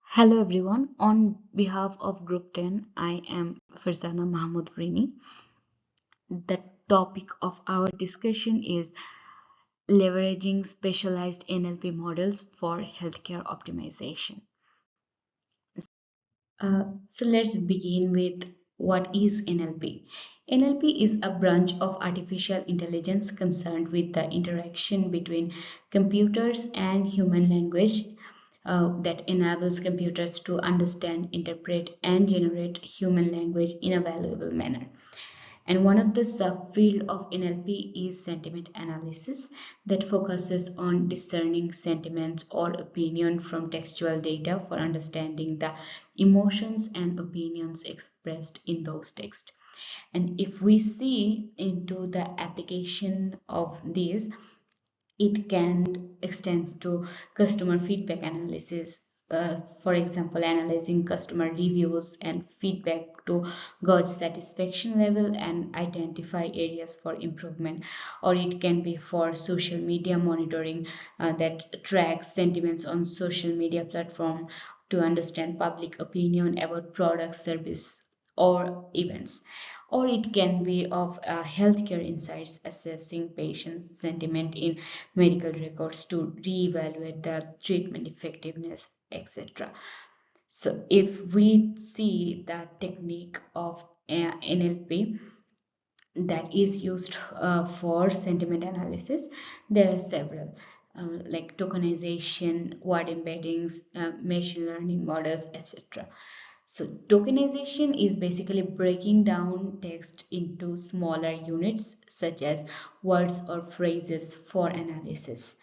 Hello everyone. On behalf of Group 10, I am Farzana Mahmoud Rini. The topic of our discussion is leveraging specialized NLP models for healthcare optimization. So let's begin with what is NLP. NLP is a branch of artificial intelligence concerned with the interaction between computers and human language that enables computers to understand, interpret, and generate human language in a valuable manner. And one of the subfield of NLP is sentiment analysis that focuses on discerning sentiments or opinion from textual data for understanding the emotions and opinions expressed in those texts. And if we see into the application of these, it can extend to customer feedback analysis. For example, analyzing customer reviews and feedback to gauge satisfaction level and identify areas for improvement. Or it can be for social media monitoring that tracks sentiments on social media platform to understand public opinion about product, service, or events. Or it can be of healthcare insights assessing patients' sentiment in medical records to reevaluate the treatment effectiveness, etc. So, if we see the technique of NLP that is used for sentiment analysis, there are several. Like tokenization, word embeddings, machine learning models, etc. So, tokenization is basically breaking down text into smaller units, such as words or phrases, for analysis.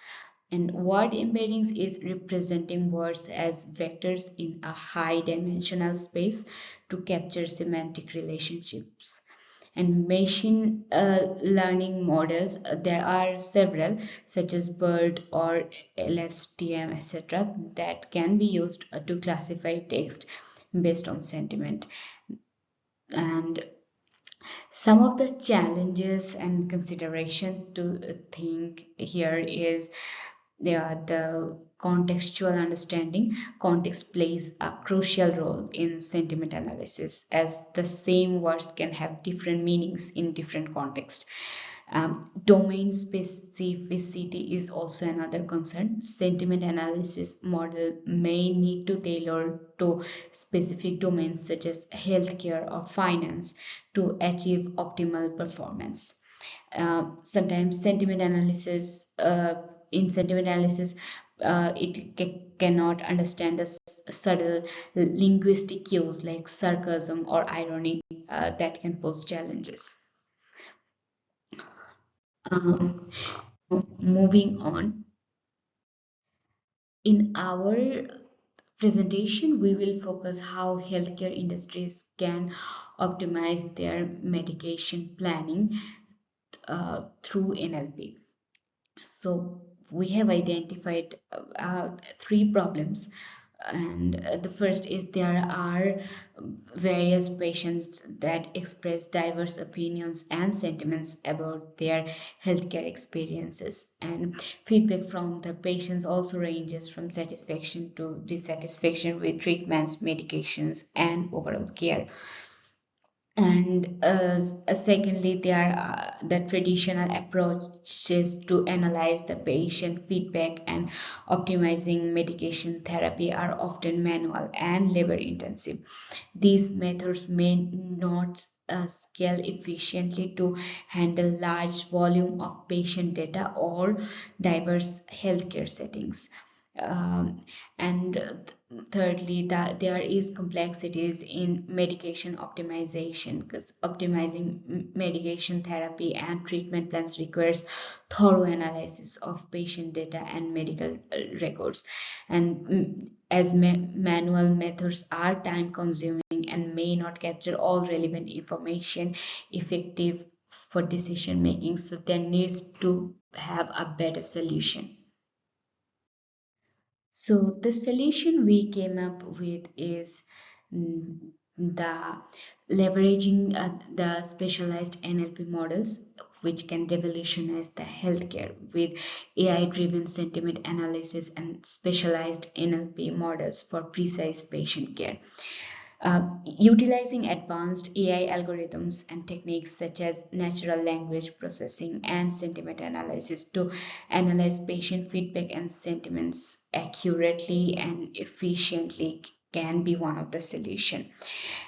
And word embeddings is representing words as vectors in a high dimensional space to capture semantic relationships. And machine learning models, there are several, such as BERT or LSTM, etc., that can be used to classify text based on sentiment. And some of the challenges and consideration to think here is the contextual understanding. Context plays a crucial role in sentiment analysis, as the same words can have different meanings in different contexts. Domain specificity is also another concern. Sentiment analysis model may need to tailor to specific domains such as healthcare or finance to achieve optimal performance. Sometimes in sentiment analysis, cannot understand the subtle linguistic cues like sarcasm or irony that can pose challenges. Um, Moving on, in our presentation, we will focus how healthcare industries can optimize their medication planning through NLP. So we have identified three problems, and the first is there are various patients that express diverse opinions and sentiments about their healthcare experiences, and feedback from the patients also ranges from satisfaction to dissatisfaction with treatments, medications, and overall care. And secondly, there are the traditional approaches to analyze the patient feedback and optimizing medication therapy are often manual and labor intensive. These methods may not scale efficiently to handle large volume of patient data or diverse healthcare settings. Um, and thirdly, that there is complexities in medication optimization, because optimizing medication therapy and treatment plans requires thorough analysis of patient data and medical records. And as manual methods are time consuming and may not capture all relevant information effective for decision making, so there needs to have a better solution. So the solution we came up with is the leveraging the specialized NLP models which can revolutionize the healthcare with AI-driven sentiment analysis and specialized NLP models for precise patient care. Utilizing advanced AI algorithms and techniques such as natural language processing and sentiment analysis to analyze patient feedback and sentiments accurately and efficiently can be one of the solution.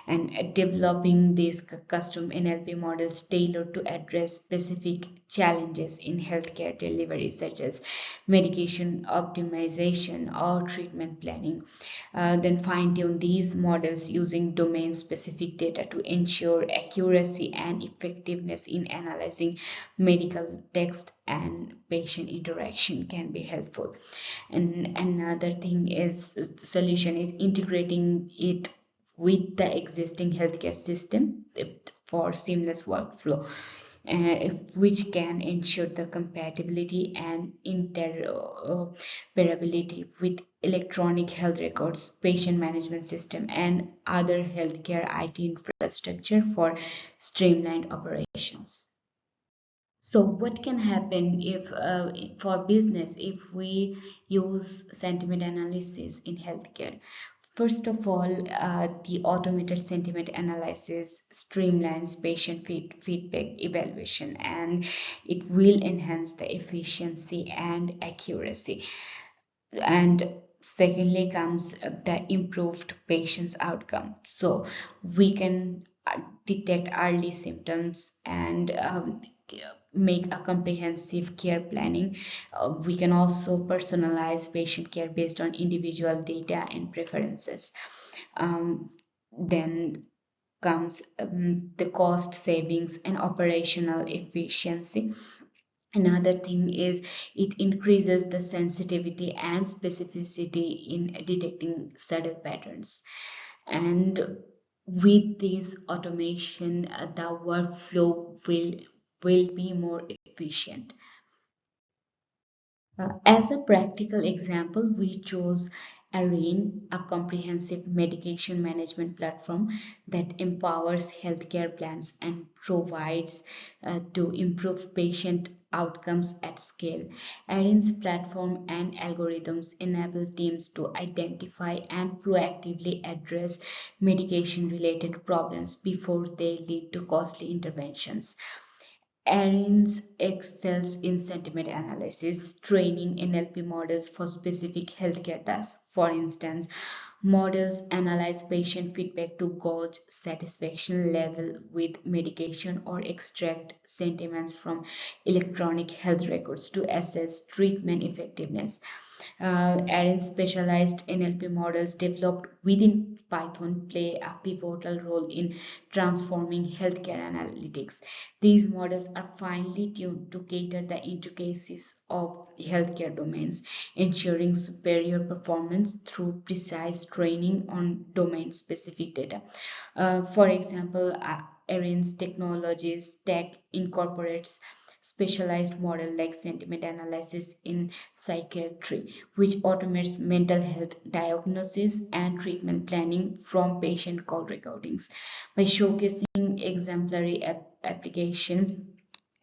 And developing these custom NLP models tailored to address specific challenges in healthcare delivery, such as medication optimization or treatment planning. Then fine tune these models using domain specific data to ensure accuracy and effectiveness in analyzing medical text and patient interaction can be helpful. And another thing is solution is integrating it with the existing healthcare system for seamless workflow, which can ensure the compatibility and interoperability with electronic health records, patient management system, and other healthcare IT infrastructure for streamlined operations. So, what can happen if, for business, if we use sentiment analysis in healthcare? First of all, the automated sentiment analysis streamlines patient feedback evaluation, and it will enhance the efficiency and accuracy. And secondly comes the improved patient's outcome. So we can detect early symptoms and make a comprehensive care planning. We can also personalize patient care based on individual data and preferences. Then comes the cost savings and operational efficiency. Another thing is it increases the sensitivity and specificity in detecting subtle patterns. And with this automation, the workflow will be more efficient. As a practical example, we chose Arene, a comprehensive medication management platform that empowers healthcare plans and provides to improve patient outcomes at scale. Arene's platform and algorithms enable teams to identify and proactively address medication related problems before they lead to costly interventions. Arin's excels in sentiment analysis, training NLP models for specific healthcare tasks. For instance, models analyze patient feedback to gauge satisfaction level with medication or extract sentiments from electronic health records to assess treatment effectiveness. Aaron's specialized NLP models developed within Python play a pivotal role in transforming healthcare analytics. These models are finely tuned to cater the intricacies of healthcare domains, ensuring superior performance through precise training on domain-specific data. For example, Aaron's technologies stack incorporates specialized model like sentiment analysis in psychiatry, which automates mental health diagnosis and treatment planning from patient call recordings. By showcasing exemplary application,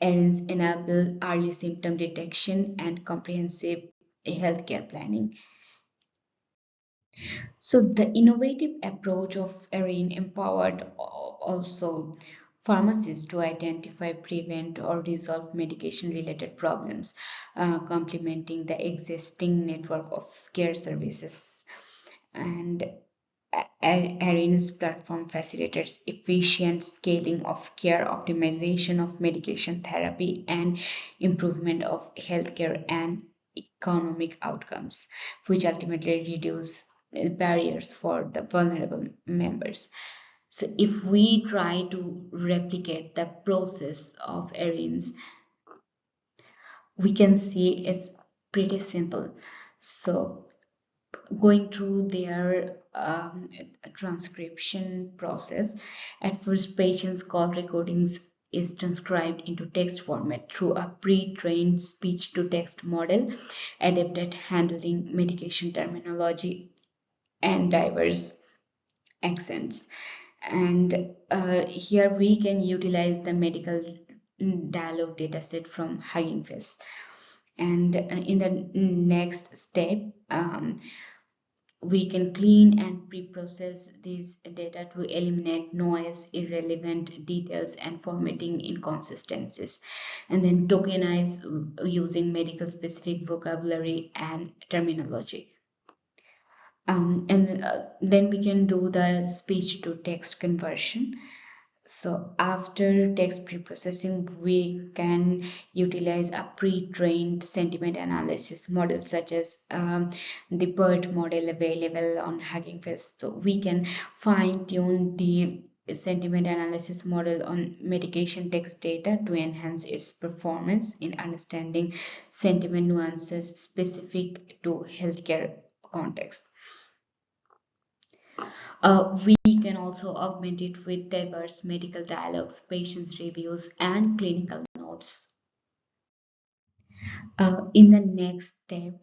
errands enable early symptom detection and comprehensive healthcare planning. So the innovative approach of Erin empowered also pharmacists to identify, prevent, or resolve medication-related problems, complementing the existing network of care services. And Erin's platform facilitates efficient scaling of care, optimization of medication therapy, and improvement of healthcare and economic outcomes, which ultimately reduce barriers for the vulnerable members. So, if we try to replicate the process of Erin's, we can see it's pretty simple. So, going through their transcription process. At first, patients' call recordings is transcribed into text format through a pre-trained speech-to-text model adapted handling medication terminology and diverse accents. And here we can utilize the medical dialogue dataset from Hugging Face. And in the next step, we can clean and pre-process this data to eliminate noise, irrelevant details, and formatting inconsistencies, and then tokenize using medical specific vocabulary and terminology. And then we can do the speech to text conversion. So after text preprocessing, we can utilize a pre-trained sentiment analysis model such as the BERT model available on Hugging Face. So we can fine-tune the sentiment analysis model on medication text data to enhance its performance in understanding sentiment nuances specific to healthcare context. We can also augment it with diverse medical dialogues, patients' reviews, and clinical notes. In the next step,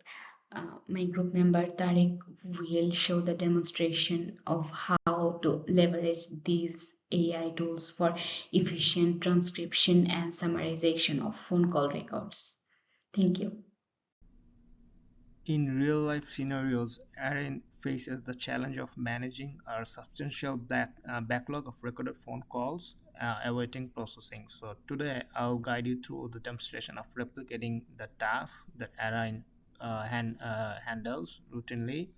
my group member Tariq will show the demonstration of how to leverage these AI tools for efficient transcription and summarization of phone call records. Thank you. In real life scenarios, Aaron faces the challenge of managing a substantial backlog of recorded phone calls awaiting processing. So, today I'll guide you through the demonstration of replicating the tasks that Aaron handles routinely.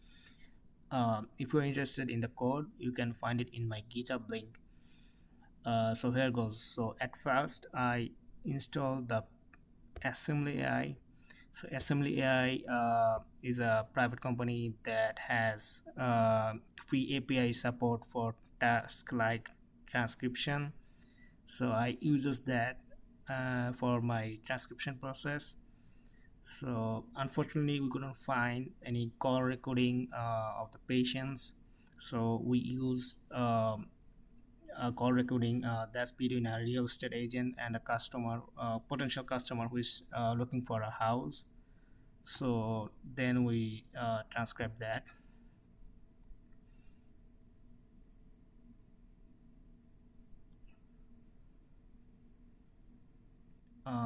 If you're interested in the code, you can find it in my GitHub link. So, here goes. So, at first, I installed the Assembly AI. So Assembly AI is a private company that has free API support for tasks like transcription. So I uses that for my transcription process. So unfortunately, we couldn't find any call recording of the patients. So we use a call recording that's between a real estate agent and a customer, potential customer who is looking for a house. So then we transcribe that.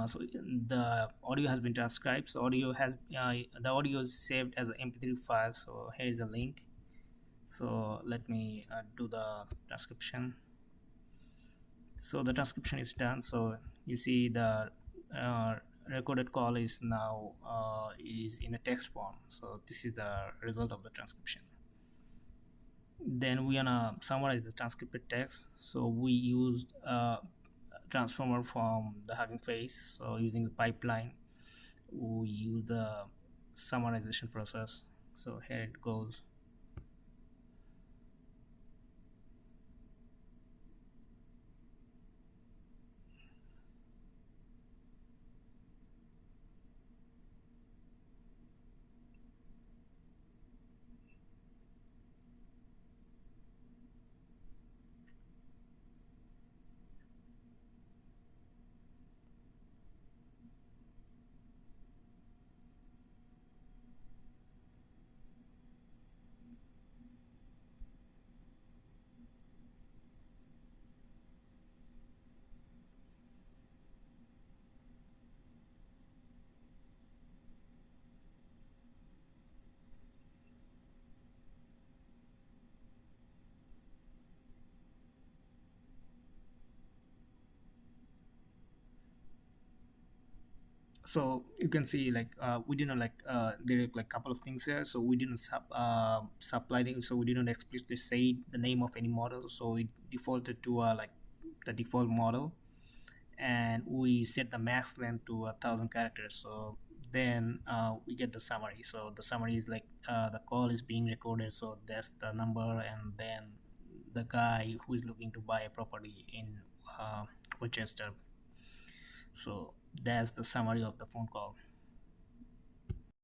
So the audio has been transcribed. So the audio is saved as an mp3 file. So here is the link. So let me do the transcription. So the transcription is done. So you see the uh, recorded call is now is in a text form. So this is the result of the transcription. Then we gonna summarize the transcribed text. So we used a transformer from the Hugging Face. So using the pipeline, we use the summarization process. So here it goes. So you can see like we didn't like there are like couple of things here. So we didn't supply it, so we didn't explicitly say the name of any model. So it defaulted to like the default model, and we set the max length to 1,000 characters. So then we get the summary. So the summary is like the call is being recorded, so that's the number, and then the guy who is looking to buy a property in Winchester. So that's the summary of the phone call.